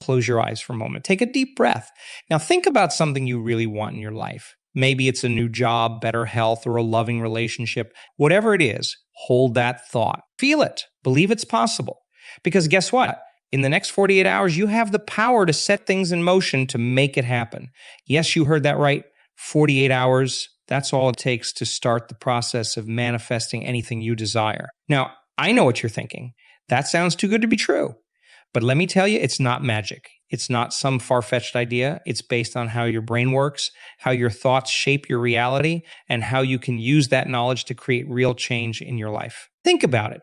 close your eyes for a moment. Take a deep breath. Now think about something you really want in your life. Maybe it's a new job, better health, or a loving relationship. Whatever it is, hold that thought. Feel it. Believe it's possible. Because guess what? In the next 48 hours, you have the power to set things in motion to make it happen. Yes, you heard that right. 48 hours, that's all it takes to start the process of manifesting anything you desire. Now, I know what you're thinking. That sounds too good to be true. But let me tell you, it's not magic. It's not some far-fetched idea. It's based on how your brain works, how your thoughts shape your reality, and how you can use that knowledge to create real change in your life. Think about it.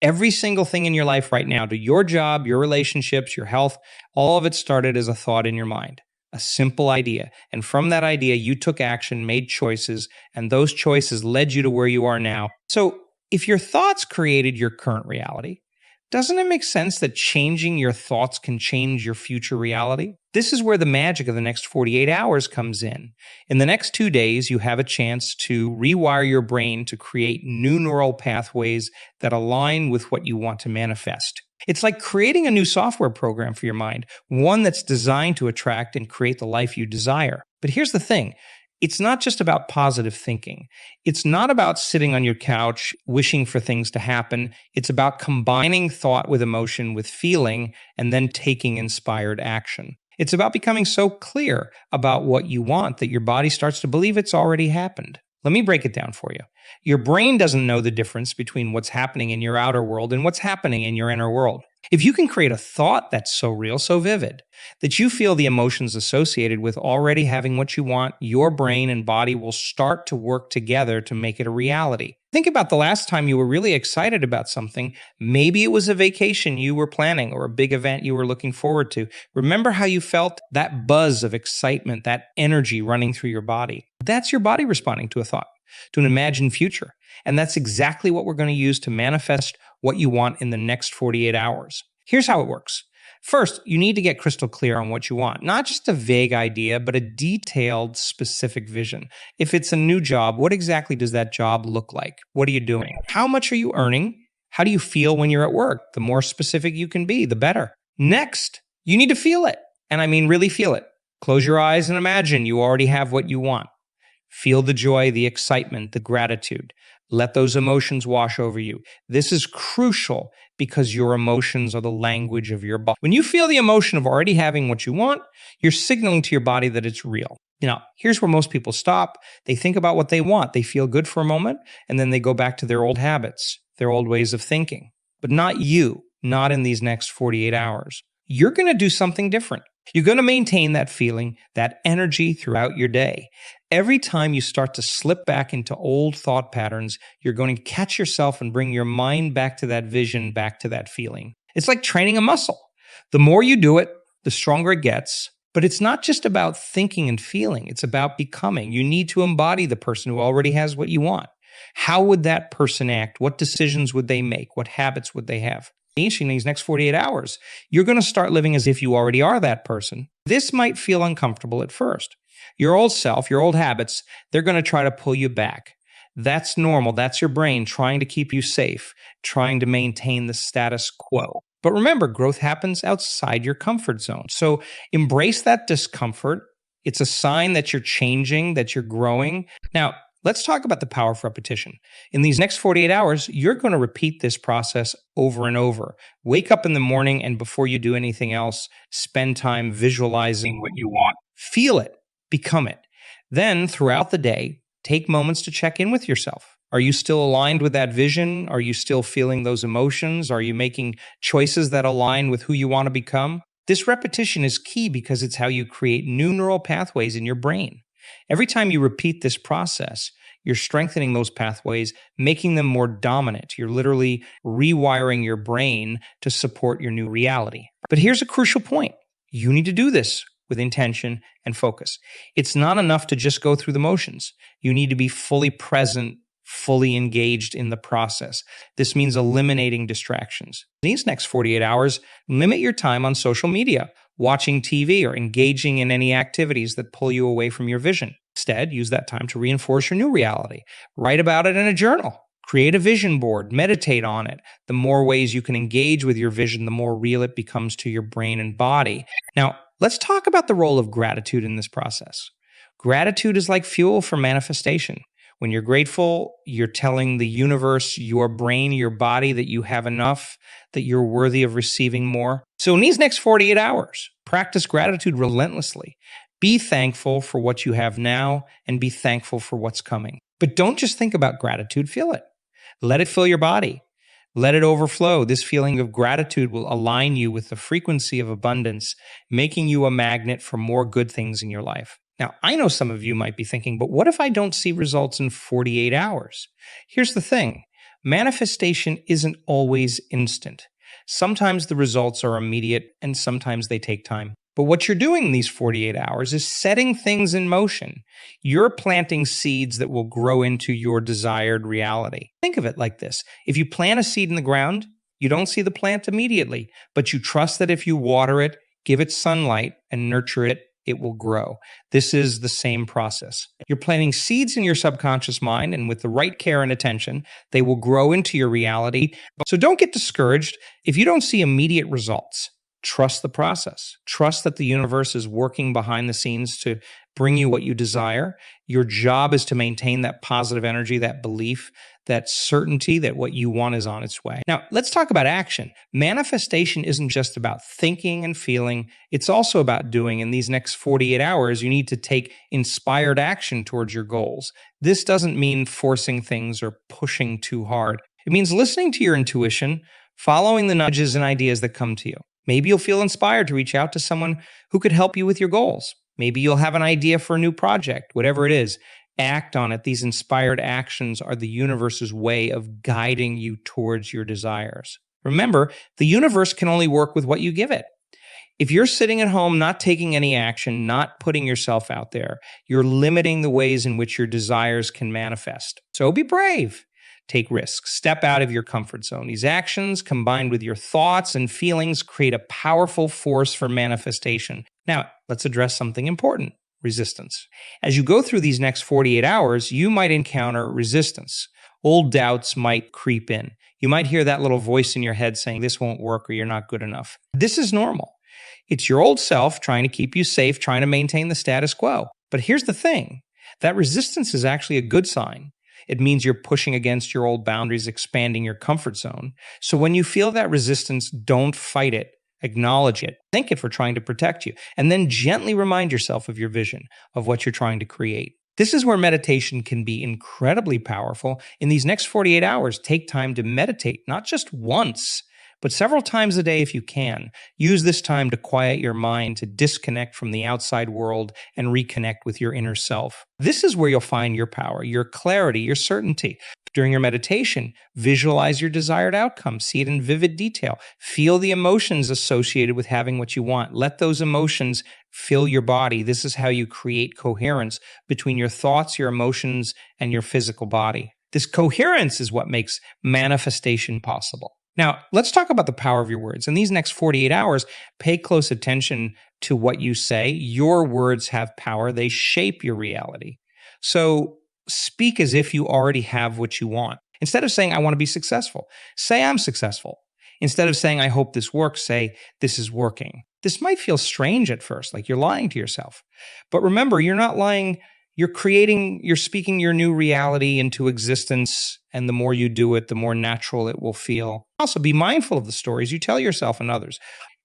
Every single thing in your life right now, to your job, your relationships, your health, all of it started as a thought in your mind, a simple idea. And from that idea, you took action, made choices, and those choices led you to where you are now. So if your thoughts created your current reality, doesn't it make sense that changing your thoughts can change your future reality? This is where the magic of the next 48 hours comes in. In the next 2 days, you have a chance to rewire your brain to create new neural pathways that align with what you want to manifest. It's like creating a new software program for your mind, one that's designed to attract and create the life you desire. But here's the thing. It's not just about positive thinking. It's not about sitting on your couch wishing for things to happen. It's about combining thought with emotion, with feeling, and then taking inspired action. It's about becoming so clear about what you want that your body starts to believe it's already happened. Let me break it down for you. Your brain doesn't know the difference between what's happening in your outer world and what's happening in your inner world. If you can create a thought that's so real, so vivid, that you feel the emotions associated with already having what you want, your brain and body will start to work together to make it a reality. Think about the last time you were really excited about something. Maybe it was a vacation you were planning or a big event you were looking forward to. Remember how you felt that buzz of excitement, that energy running through your body? That's your body responding to a thought, to an imagined future. And that's exactly what we're going to use to manifest what you want in the next 48 hours. Here's how it works. First, you need to get crystal clear on what you want. Not just a vague idea, but a detailed, specific vision. If it's a new job, what exactly does that job look like? What are you doing? How much are you earning? How do you feel when you're at work? The more specific you can be, the better. Next, you need to feel it. And I mean really feel it. Close your eyes and imagine you already have what you want. Feel the joy, the excitement, the gratitude. Let those emotions wash over you. This is crucial because your emotions are the language of your body. When you feel the emotion of already having what you want, you're signaling to your body that it's real. Now, here's where most people stop. They think about what they want. They feel good for a moment, and then they go back to their old habits, their old ways of thinking. But not you, not in these next 48 hours. You're going to do something different. You're going to maintain that feeling, that energy throughout your day. Every time you start to slip back into old thought patterns, you're going to catch yourself and bring your mind back to that vision, back to that feeling. It's like training a muscle. The more you do it, the stronger it gets. But it's not just about thinking and feeling. It's about becoming. You need to embody the person who already has what you want. How would that person act? What decisions would they make? What habits would they have? In these next 48 hours, you're going to start living as if you already are that person. This might feel uncomfortable at first. Your old self, your old habits, they're going to try to pull you back. That's normal. That's your brain trying to keep you safe, trying to maintain the status quo. But remember, growth happens outside your comfort zone. So embrace that discomfort. It's a sign that you're changing, that you're growing. Now, let's talk about the power of repetition. In these next 48 hours, you're going to repeat this process over and over. Wake up in the morning, and before you do anything else, spend time visualizing what you want. Feel it. Become it. Then, throughout the day, take moments to check in with yourself. Are you still aligned with that vision? Are you still feeling those emotions? Are you making choices that align with who you want to become? This repetition is key because it's how you create new neural pathways in your brain. Every time you repeat this process, you're strengthening those pathways, making them more dominant. You're literally rewiring your brain to support your new reality. But here's a crucial point. You need to do this with intention and focus. It's not enough to just go through the motions. You need to be fully present, fully engaged in the process. This means eliminating distractions. These next 48 hours, limit your time on social media, watching TV, or engaging in any activities that pull you away from your vision. Instead, use that time to reinforce your new reality. Write about it in a journal. Create a vision board. Meditate on it. The more ways you can engage with your vision, the more real it becomes to your brain and body. Now, let's talk about the role of gratitude in this process. Gratitude is like fuel for manifestation. When you're grateful, you're telling the universe, your brain, your body that you have enough, that you're worthy of receiving more. So, in these next 48 hours, practice gratitude relentlessly. Be thankful for what you have now and be thankful for what's coming. But don't just think about gratitude, feel it. Let it fill your body. Let it overflow. This feeling of gratitude will align you with the frequency of abundance, making you a magnet for more good things in your life. Now, I know some of you might be thinking, but what if I don't see results in 48 hours? Here's the thing. Manifestation isn't always instant. Sometimes the results are immediate and sometimes they take time. But what you're doing in these 48 hours is setting things in motion. You're planting seeds that will grow into your desired reality. Think of it like this. If you plant a seed in the ground, you don't see the plant immediately, but you trust that if you water it, give it sunlight, and nurture it, it will grow. This is the same process. You're planting seeds in your subconscious mind, and with the right care and attention, they will grow into your reality. So don't get discouraged if you don't see immediate results. Trust the process. Trust that the universe is working behind the scenes to bring you what you desire. Your job is to maintain that positive energy, that belief, that certainty that what you want is on its way. Now, let's talk about action. Manifestation isn't just about thinking and feeling. It's also about doing. In these next 48 hours, you need to take inspired action towards your goals. This doesn't mean forcing things or pushing too hard. It means listening to your intuition, following the nudges and ideas that come to you. Maybe you'll feel inspired to reach out to someone who could help you with your goals. Maybe you'll have an idea for a new project, whatever it is. Act on it. These inspired actions are the universe's way of guiding you towards your desires. Remember, the universe can only work with what you give it. If you're sitting at home, not taking any action, not putting yourself out there, you're limiting the ways in which your desires can manifest. So be brave. Take risks. Step out of your comfort zone. These actions, combined with your thoughts and feelings, create a powerful force for manifestation. Now, let's address something important: resistance. As you go through these next 48 hours, you might encounter resistance. Old doubts might creep in. You might hear that little voice in your head saying, this won't work or you're not good enough. This is normal. It's your old self trying to keep you safe, trying to maintain the status quo. But here's the thing. That resistance is actually a good sign. It means you're pushing against your old boundaries, expanding your comfort zone. So when you feel that resistance, don't fight it. Acknowledge it. Thank it for trying to protect you. And then gently remind yourself of your vision, of what you're trying to create. This is where meditation can be incredibly powerful. In these next 48 hours, take time to meditate, not just once, but several times a day if you can. Use this time to quiet your mind, to disconnect from the outside world and reconnect with your inner self. This is where you'll find your power, your clarity, your certainty. During your meditation, visualize your desired outcome. See it in vivid detail. Feel the emotions associated with having what you want. Let those emotions fill your body. This is how you create coherence between your thoughts, your emotions, and your physical body. This coherence is what makes manifestation possible. Now, let's talk about the power of your words. In these next 48 hours, pay close attention to what you say. Your words have power. They shape your reality. So speak as if you already have what you want. Instead of saying, I want to be successful, say, I'm successful. Instead of saying, I hope this works, say, this is working. This might feel strange at first, like you're lying to yourself. But remember, you're not lying. You're speaking your new reality into existence, and the more you do it, the more natural it will feel. Also, be mindful of the stories you tell yourself and others.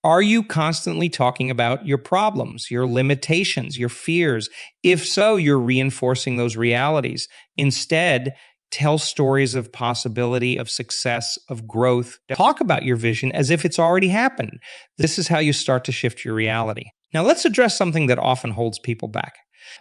Are you constantly talking about your problems, your limitations, your fears? If so, you're reinforcing those realities. Instead, tell stories of possibility, of success, of growth. Talk about your vision as if it's already happened. This is how you start to shift your reality. Now, let's address something that often holds people back: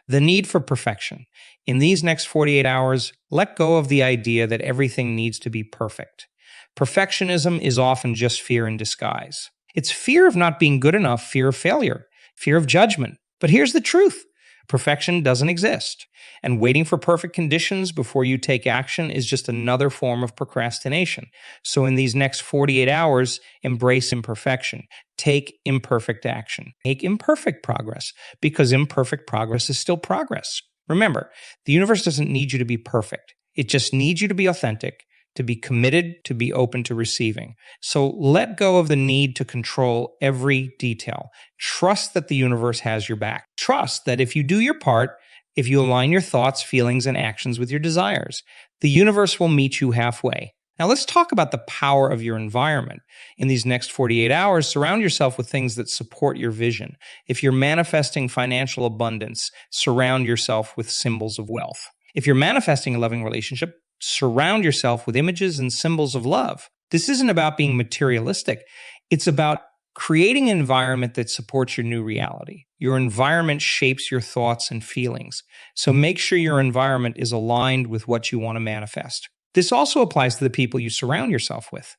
the need for perfection. In these next 48 hours, let go of the idea that everything needs to be perfect. Perfectionism is often just fear in disguise. It's fear of not being good enough, fear of failure, fear of judgment. But here's the truth. Perfection doesn't exist. And waiting for perfect conditions before you take action is just another form of procrastination. So in these next 48 hours, embrace imperfection. Take imperfect action. Make imperfect progress, because imperfect progress is still progress. Remember, the universe doesn't need you to be perfect. It just needs you to be authentic, to be committed, to be open to receiving. So let go of the need to control every detail. Trust that the universe has your back. Trust that if you do your part, if you align your thoughts, feelings, and actions with your desires, the universe will meet you halfway. Now let's talk about the power of your environment. In these next 48 hours, surround yourself with things that support your vision. If you're manifesting financial abundance, surround yourself with symbols of wealth. If you're manifesting a loving relationship, surround yourself with images and symbols of love. This isn't about being materialistic. It's about creating an environment that supports your new reality. Your environment shapes your thoughts and feelings. So make sure your environment is aligned with what you want to manifest. This also applies to the people you surround yourself with.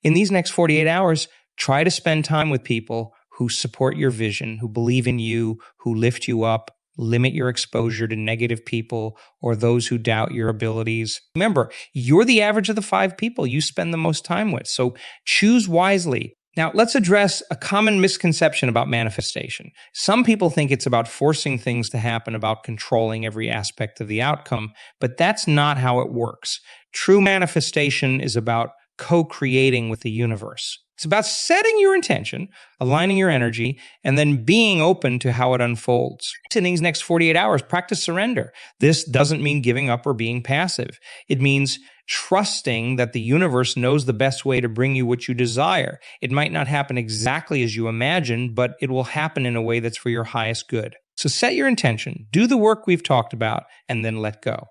In these next 48 hours, try to spend time with people who support your vision, who believe in you, who lift you up. Limit your exposure to negative people or those who doubt your abilities. Remember, you're the average of the 5 people you spend the most time with, so choose wisely. Now, let's address a common misconception about manifestation. Some people think it's about forcing things to happen, about controlling every aspect of the outcome, but that's not how it works. True manifestation is about co-creating with the universe. It's about setting your intention, aligning your energy, and then being open to how it unfolds. In these next 48 hours, practice surrender. This doesn't mean giving up or being passive. It means trusting that the universe knows the best way to bring you what you desire. It might not happen exactly as you imagine, but it will happen in a way that's for your highest good. So set your intention, do the work we've talked about, and then let go.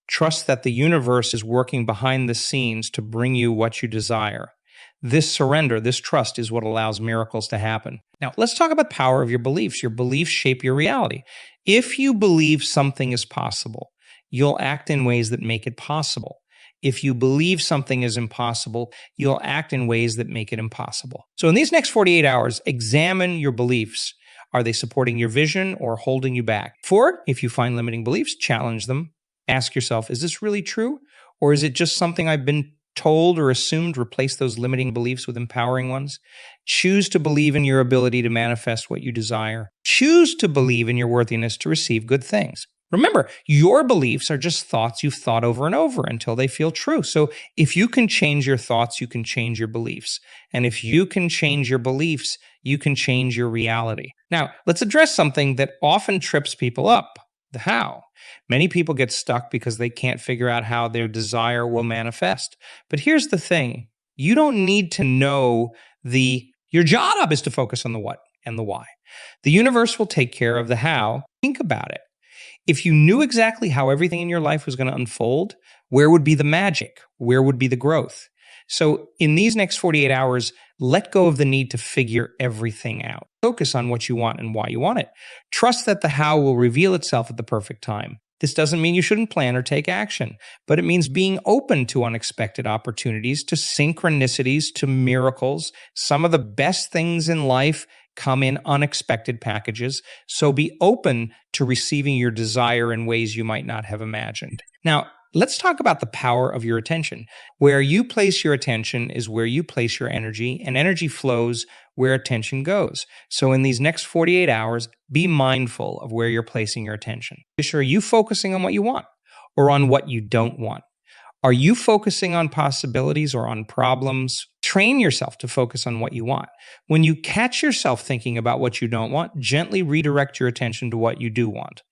Trust that the universe is working behind the scenes to bring you what you desire. This surrender, this trust is what allows miracles to happen. Now, let's talk about the power of your beliefs. Your beliefs shape your reality. If you believe something is possible, you'll act in ways that make it possible. If you believe something is impossible, you'll act in ways that make it impossible. So in these next 48 hours, examine your beliefs. Are they supporting your vision or holding you back? If you find limiting beliefs, challenge them. Ask yourself, is this really true? Or is it just something I've been told or assumed? Replace those limiting beliefs with empowering ones. Choose to believe in your ability to manifest what you desire. Choose to believe in your worthiness to receive good things. Remember, your beliefs are just thoughts you've thought over and over until they feel true. So if you can change your thoughts, you can change your beliefs. And if you can change your beliefs, you can change your reality. Now, let's address something that often trips people up: the how. Many people get stuck because they can't figure out how their desire will manifest. But here's the thing. You don't need to know your job is to focus on the what and the why. The universe will take care of the how. Think about it. If you knew exactly how everything in your life was going to unfold, where would be the magic? Where would be the growth? So in these next 48 hours, let go of the need to figure everything out. Focus on what you want and why you want it. Trust that the how will reveal itself at the perfect time. This doesn't mean you shouldn't plan or take action, but it means being open to unexpected opportunities, to synchronicities, to miracles. Some of the best things in life come in unexpected packages, so be open to receiving your desire in ways you might not have imagined. Now, let's talk about the power of your attention. Where you place your attention is where you place your energy, and energy flows where attention goes. So in these next 48 hours, be mindful of where you're placing your attention. Are you focusing on what you want or on what you don't want? Are you focusing on possibilities or on problems? Train yourself to focus on what you want. When you catch yourself thinking about what you don't want, gently redirect your attention to what you do want.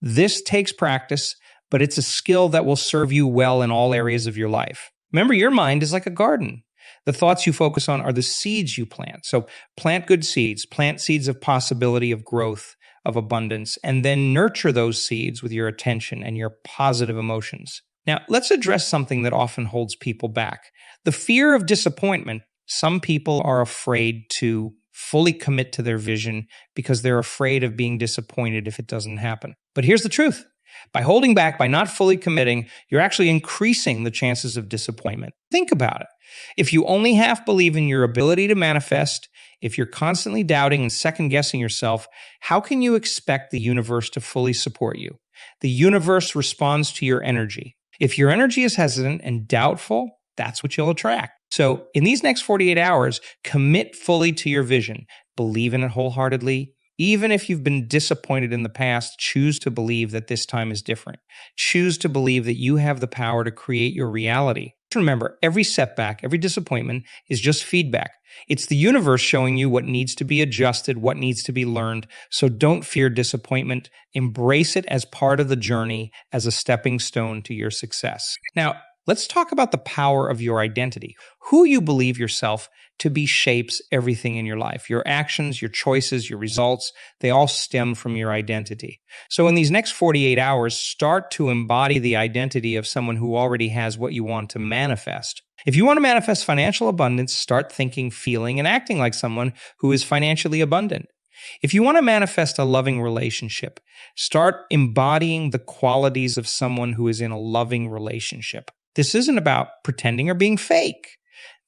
This takes practice, but it's a skill that will serve you well in all areas of your life. Remember, your mind is like a garden. The thoughts you focus on are the seeds you plant. So plant good seeds, plant seeds of possibility, of growth, of abundance, and then nurture those seeds with your attention and your positive emotions. Now, let's address something that often holds people back. The fear of disappointment. Some people are afraid to fully commit to their vision because they're afraid of being disappointed if it doesn't happen. But here's the truth. By holding back, by not fully committing, you're actually increasing the chances of disappointment. Think about it. If you only half believe in your ability to manifest, if you're constantly doubting and second-guessing yourself, how can you expect the universe to fully support you? The universe responds to your energy. If your energy is hesitant and doubtful, that's what you'll attract. So in these next 48 hours, commit fully to your vision. Believe in it wholeheartedly. Even if you've been disappointed in the past, choose to believe that this time is different. Choose to believe that you have the power to create your reality. Remember, every setback, every disappointment is just feedback. It's the universe showing you what needs to be adjusted, what needs to be learned. So don't fear disappointment. Embrace it as part of the journey, as a stepping stone to your success. Now, let's talk about the power of your identity. Who you believe yourself to be shapes everything in your life. Your actions, your choices, your results, they all stem from your identity. So in these next 48 hours, start to embody the identity of someone who already has what you want to manifest. If you want to manifest financial abundance, start thinking, feeling, and acting like someone who is financially abundant. If you want to manifest a loving relationship, start embodying the qualities of someone who is in a loving relationship. This isn't about pretending or being fake.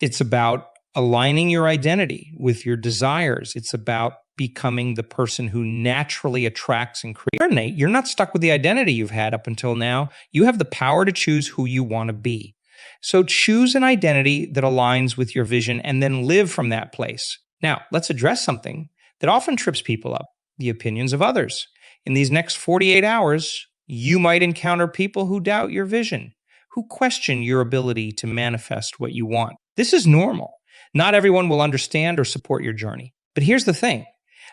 It's about aligning your identity with your desires. It's about becoming the person who naturally attracts and creates. You're not stuck with the identity you've had up until now. You have the power to choose who you want to be. So choose an identity that aligns with your vision and then live from that place. Now, let's address something that often trips people up: the opinions of others. In these next 48 hours, you might encounter people who doubt your vision, who question your ability to manifest what you want. This is normal. Not everyone will understand or support your journey. But here's the thing: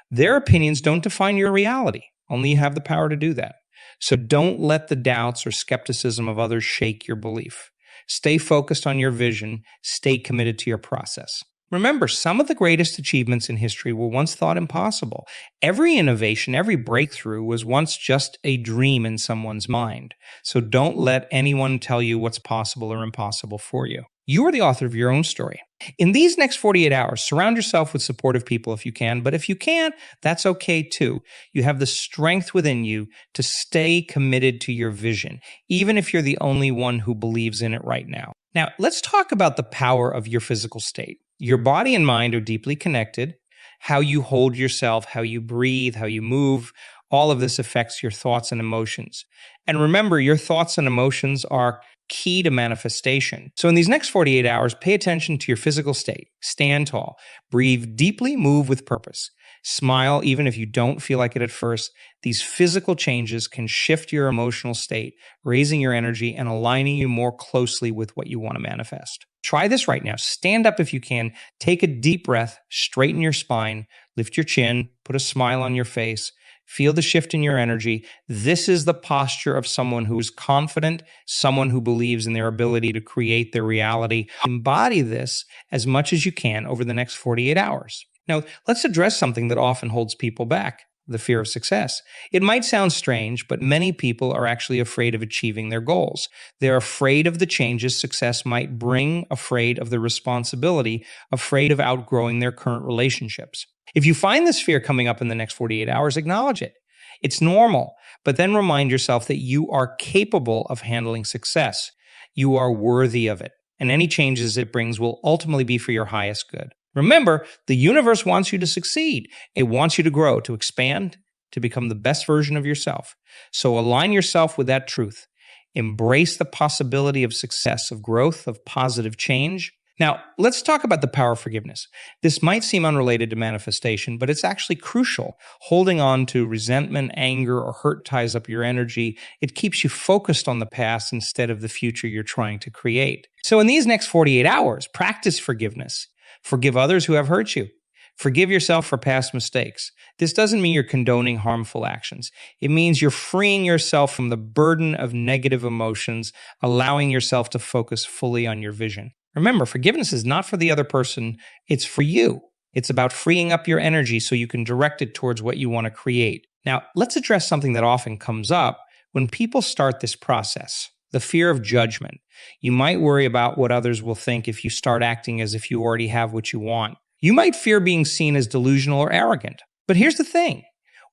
their opinions don't define your reality. Only you have the power to do that. So don't let the doubts or skepticism of others shake your belief. Stay focused on your vision. Stay committed to your process. Remember, some of the greatest achievements in history were once thought impossible. Every innovation, every breakthrough was once just a dream in someone's mind. So don't let anyone tell you what's possible or impossible for you. You are the author of your own story. In these next 48 hours, surround yourself with supportive people if you can, but if you can't, that's okay too. You have the strength within you to stay committed to your vision, even if you're the only one who believes in it right now. Now, let's talk about the power of your physical state. Your body and mind are deeply connected. How you hold yourself, how you breathe, how you move, all of this affects your thoughts and emotions. And remember, your thoughts and emotions are key to manifestation. So in these next 48 hours, pay attention to your physical state. Stand tall. Breathe deeply. Move with purpose. Smile even if you don't feel like it at first. These physical changes can shift your emotional state, raising your energy and aligning you more closely with what you want to manifest. Try this right now. Stand up if you can. Take a deep breath. Straighten your spine. Lift your chin. Put a smile on your face. Feel the shift in your energy. This is the posture of someone who is confident, someone who believes in their ability to create their reality. Embody this as much as you can over the next 48 hours. Now, let's address something that often holds people back: the fear of success. It might sound strange, but many people are actually afraid of achieving their goals. They're afraid of the changes success might bring, afraid of the responsibility, afraid of outgrowing their current relationships. If you find this fear coming up in the next 48 hours, acknowledge it. It's normal, but then remind yourself that you are capable of handling success. You are worthy of it, and any changes it brings will ultimately be for your highest good. Remember, the universe wants you to succeed. It wants you to grow, to expand, to become the best version of yourself. So align yourself with that truth. Embrace the possibility of success, of growth, of positive change. Now, let's talk about the power of forgiveness. This might seem unrelated to manifestation, but it's actually crucial. Holding on to resentment, anger, or hurt ties up your energy. It keeps you focused on the past instead of the future you're trying to create. So in these next 48 hours, practice forgiveness. Forgive others who have hurt you. Forgive yourself for past mistakes. This doesn't mean you're condoning harmful actions. It means you're freeing yourself from the burden of negative emotions, allowing yourself to focus fully on your vision. Remember, forgiveness is not for the other person, it's for you. It's about freeing up your energy so you can direct it towards what you want to create. Now, let's address something that often comes up when people start this process: the fear of judgment. You might worry about what others will think if you start acting as if you already have what you want. You might fear being seen as delusional or arrogant. But here's the thing: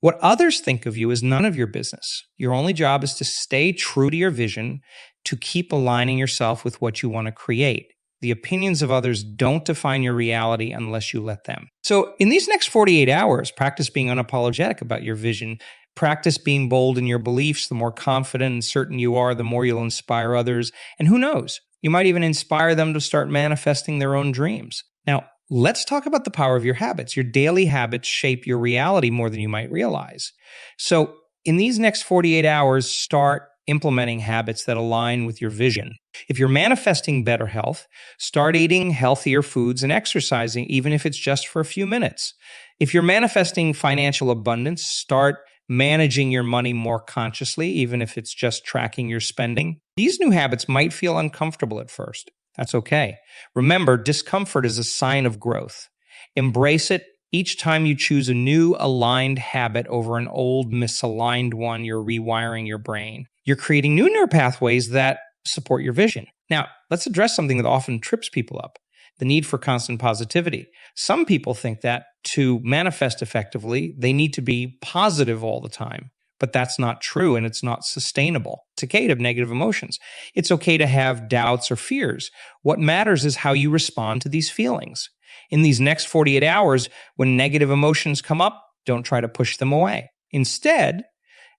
what others think of you is none of your business. Your only job is to stay true to your vision, to keep aligning yourself with what you want to create. The opinions of others don't define your reality unless you let them. So in these next 48 hours, practice being unapologetic about your vision. Practice being bold in your beliefs. The more confident and certain you are, the more you'll inspire others. And who knows, you might even inspire them to start manifesting their own dreams. Now, let's talk about the power of your habits. Your daily habits shape your reality more than you might realize. So in these next 48 hours, start implementing habits that align with your vision. If you're manifesting better health, start eating healthier foods and exercising, even if it's just for a few minutes. If you're manifesting financial abundance, start managing your money more consciously, even if it's just tracking your spending. These new habits might feel uncomfortable at first. That's okay. Remember, discomfort is a sign of growth. Embrace it. Each time you choose a new aligned habit over an old misaligned one, you're rewiring your brain. You're creating new neural pathways that support your vision. Now, let's address something that often trips people up: the need for constant positivity. Some people think that to manifest effectively, they need to be positive all the time. But that's not true, and it's not sustainable. It's okay to have negative emotions. It's okay to have doubts or fears. What matters is how you respond to these feelings. In these next 48 hours, when negative emotions come up, don't try to push them away. Instead,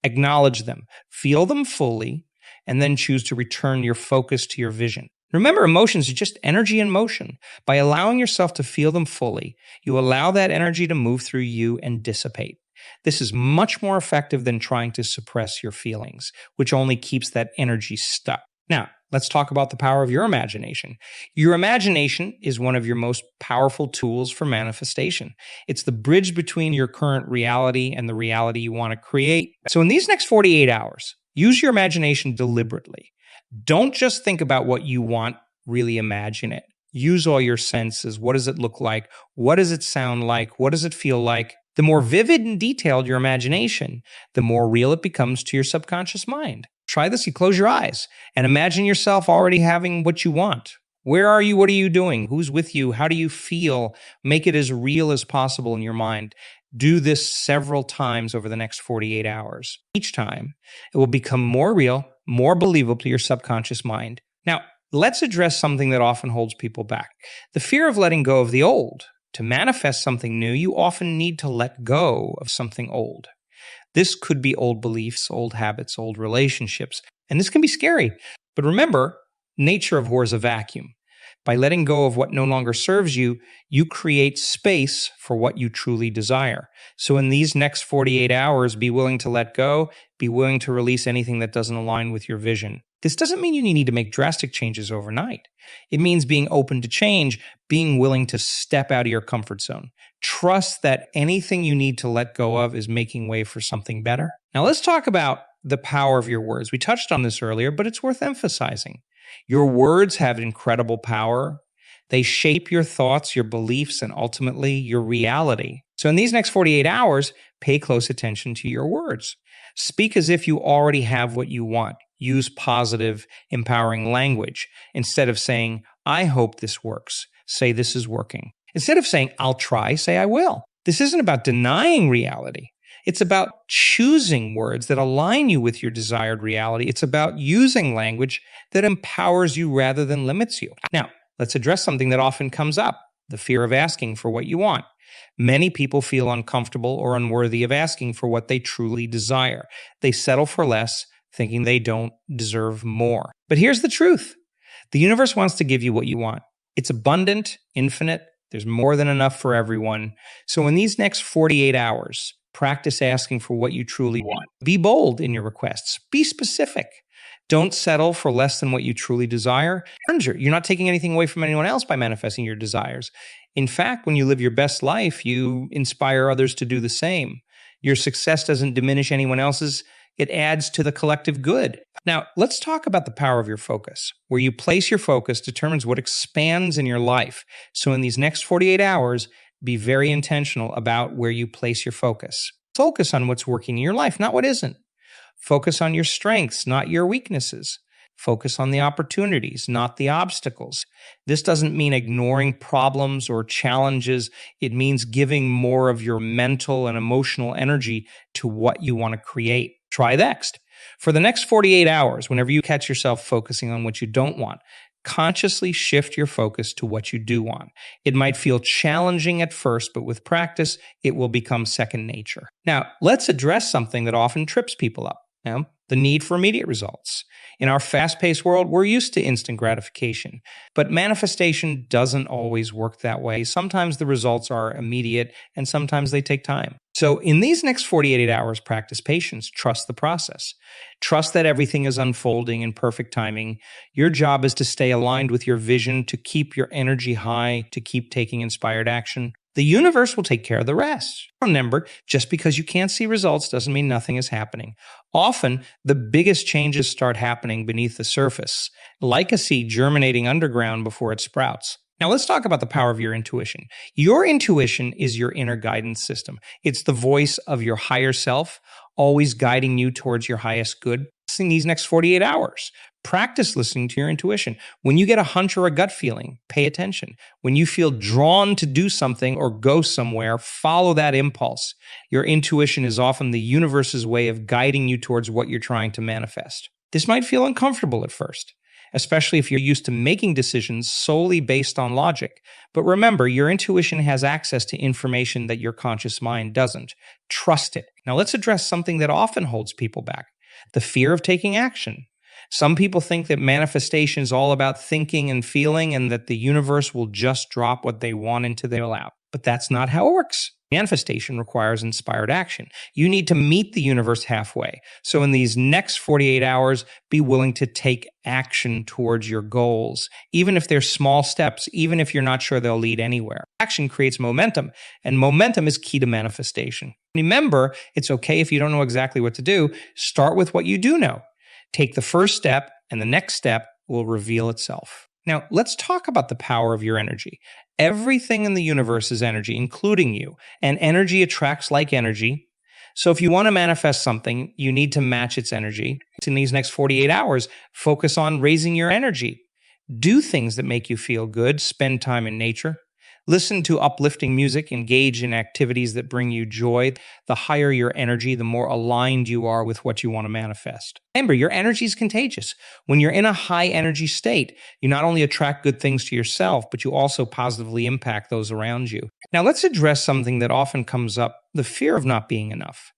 acknowledge them, feel them fully, and then choose to return your focus to your vision. Remember, emotions are just energy in motion. By allowing yourself to feel them fully, you allow that energy to move through you and dissipate. This is much more effective than trying to suppress your feelings, which only keeps that energy stuck. Now, let's talk about the power of your imagination. Your imagination is one of your most powerful tools for manifestation. It's the bridge between your current reality and the reality you want to create. So in these next 48 hours, use your imagination deliberately. Don't just think about what you want, really imagine it. Use all your senses. What does it look like? What does it sound like? What does it feel like? The more vivid and detailed your imagination, the more real it becomes to your subconscious mind. Try this. You close your eyes and imagine yourself already having what you want. Where are you? What are you doing? Who's with you? How do you feel? Make it as real as possible in your mind. Do this several times over the next 48 hours. Each time, it will become more real, more believable to your subconscious mind. Now, let's address something that often holds people back: the fear of letting go of the old. To manifest something new, you often need to let go of something old. This could be old beliefs, old habits, old relationships, and this can be scary. But remember, nature abhors a vacuum. By letting go of what no longer serves you, you create space for what you truly desire. So in these next 48 hours, be willing to let go, be willing to release anything that doesn't align with your vision. This doesn't mean you need to make drastic changes overnight. It means being open to change, being willing to step out of your comfort zone. Trust that anything you need to let go of is making way for something better. Now let's talk about the power of your words. We touched on this earlier, but it's worth emphasizing. Your words have incredible power. They shape your thoughts, your beliefs, and ultimately your reality. So in these next 48 hours, pay close attention to your words. Speak as if you already have what you want. Use positive, empowering language. Instead of saying, "I hope this works," say, "This is working." Instead of saying, "I'll try," say, "I will." This isn't about denying reality. It's about choosing words that align you with your desired reality. It's about using language that empowers you rather than limits you. Now, let's address something that often comes up: the fear of asking for what you want. Many people feel uncomfortable or unworthy of asking for what they truly desire. They settle for less, thinking they don't deserve more. But here's the truth: the universe wants to give you what you want. It's abundant, infinite. There's more than enough for everyone. So in these next 48 hours, practice asking for what you truly want. Be bold in your requests. Be specific. Don't settle for less than what you truly desire. You're not taking anything away from anyone else by manifesting your desires. In fact, when you live your best life, you inspire others to do the same. Your success doesn't diminish anyone else's. It adds to the collective good. Now, let's talk about the power of your focus. Where you place your focus determines what expands in your life. So in these next 48 hours, be very intentional about where you place your focus. Focus on what's working in your life, not what isn't. Focus on your strengths, not your weaknesses. Focus on the opportunities, not the obstacles. This doesn't mean ignoring problems or challenges. It means giving more of your mental and emotional energy to what you want to create. Try next. For the next 48 hours, whenever you catch yourself focusing on what you don't want, consciously shift your focus to what you do want. It might feel challenging at first, but with practice, it will become second nature. Now, let's address something that often trips people up. the need for immediate results. In our fast-paced world, we're used to instant gratification, but manifestation doesn't always work that way. Sometimes the results are immediate, and sometimes they take time. So in these next 48 hours, practice patience. Trust the process. Trust that everything is unfolding in perfect timing. Your job is to stay aligned with your vision, to keep your energy high, to keep taking inspired action. The universe will take care of the rest. Remember, just because you can't see results doesn't mean nothing is happening. Often, the biggest changes start happening beneath the surface, like a seed germinating underground before it sprouts. Now, let's talk about the power of your intuition. Your intuition is your inner guidance system. It's the voice of your higher self, always guiding you towards your highest good. In these next 48 hours, practice listening to your intuition. When you get a hunch or a gut feeling, pay attention. When you feel drawn to do something or go somewhere, follow that impulse. Your intuition is often the universe's way of guiding you towards what you're trying to manifest. This might feel uncomfortable at first, especially if you're used to making decisions solely based on logic. But remember, your intuition has access to information that your conscious mind doesn't. Trust it. Now let's address something that often holds people back: the fear of taking action. Some people think that manifestation is all about thinking and feeling, and that the universe will just drop what they want into their lap. But that's not how it works. Manifestation requires inspired action. You need to meet the universe halfway. So in these next 48 hours, be willing to take action towards your goals, even if they're small steps, even if you're not sure they'll lead anywhere. Action creates momentum, and momentum is key to manifestation. Remember, it's okay if you don't know exactly what to do. Start with what you do know. Take the first step, and the next step will reveal itself. Now, let's talk about the power of your energy. Everything in the universe is energy, including you, and energy attracts like energy. So if you want to manifest something, you need to match its energy. In these next 48 hours, focus on raising your energy. Do things that make you feel good. Spend time in nature. Listen to uplifting music. Engage in activities that bring you joy. The higher your energy, the more aligned you are with what you want to manifest. Remember, your energy is contagious. When you're in a high energy state, you not only attract good things to yourself, but you also positively impact those around you. Now, let's address something that often comes up: the fear of not being enough.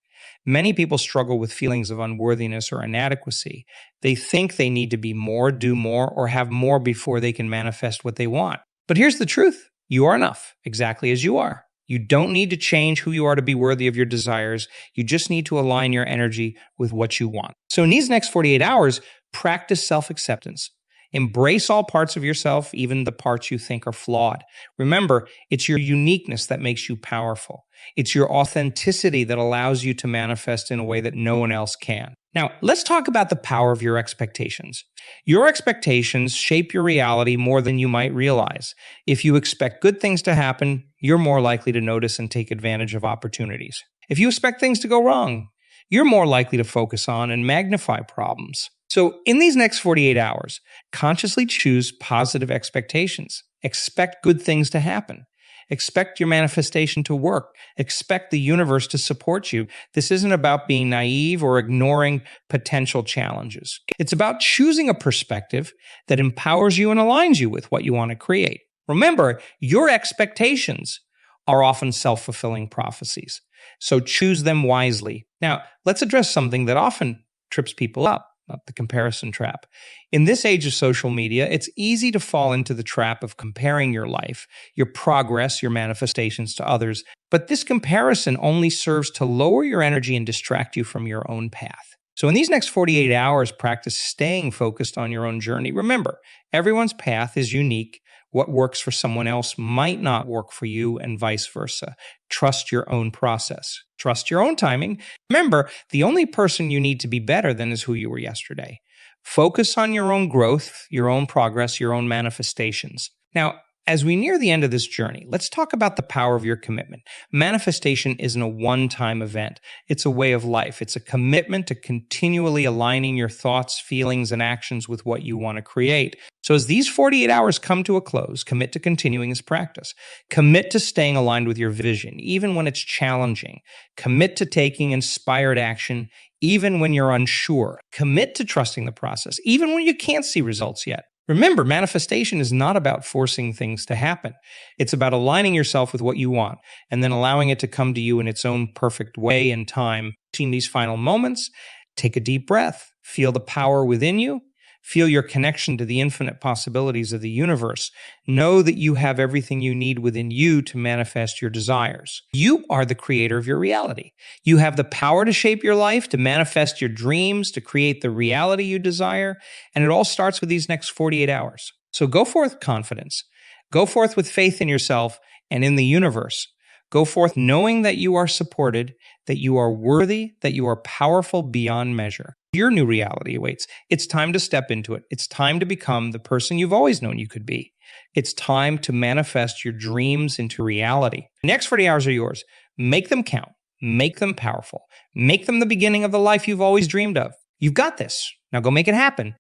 Many people struggle with feelings of unworthiness or inadequacy. They think they need to be more, do more, or have more before they can manifest what they want. But here's the truth. You are enough, exactly as you are. You don't need to change who you are to be worthy of your desires. You just need to align your energy with what you want. So in these next 48 hours, practice self-acceptance. Embrace all parts of yourself, even the parts you think are flawed. Remember, it's your uniqueness that makes you powerful. It's your authenticity that allows you to manifest in a way that no one else can. Now, let's talk about the power of your expectations. Your expectations shape your reality more than you might realize. If you expect good things to happen, you're more likely to notice and take advantage of opportunities. If you expect things to go wrong, you're more likely to focus on and magnify problems. So in these next 48 hours, consciously choose positive expectations. Expect good things to happen. Expect your manifestation to work. Expect the universe to support you. This isn't about being naive or ignoring potential challenges. It's about choosing a perspective that empowers you and aligns you with what you want to create. Remember, your expectations are often self-fulfilling prophecies. So choose them wisely. Now, let's address something that often trips people up. The comparison trap. In this age of social media, it's easy to fall into the trap of comparing your life, your progress, your manifestations to others. But this comparison only serves to lower your energy and distract you from your own path. So in these next 48 hours, practice staying focused on your own journey. Remember, everyone's path is unique. What works for someone else might not work for you, and vice versa. Trust your own process. Trust your own timing. Remember, the only person you need to be better than is who you were yesterday. Focus on your own growth, your own progress, your own manifestations. Now, as we near the end of this journey, let's talk about the power of your commitment. Manifestation isn't a one-time event. It's a way of life. It's a commitment to continually aligning your thoughts, feelings, and actions with what you want to create. So as these 48 hours come to a close, commit to continuing this practice. Commit to staying aligned with your vision, even when it's challenging. Commit to taking inspired action, even when you're unsure. Commit to trusting the process, even when you can't see results yet. Remember, manifestation is not about forcing things to happen. It's about aligning yourself with what you want and then allowing it to come to you in its own perfect way and time. In these final moments, Take a deep breath. Feel the power within you. Feel your connection to the infinite possibilities of the universe. Know that you have everything you need within you to manifest your desires. You are the creator of your reality. You have the power to shape your life, to manifest your dreams, to create the reality you desire. And it all starts with these next 48 hours. So go forth with confidence. Go forth with faith in yourself and in the universe. Go forth knowing that you are supported, that you are worthy, that you are powerful beyond measure. Your new reality awaits. It's time to step into it. It's time to become the person you've always known you could be. It's time to manifest your dreams into reality. The next 40 hours are yours. Make them count. Make them powerful. Make them the beginning of the life you've always dreamed of. You've got this. Now go make it happen.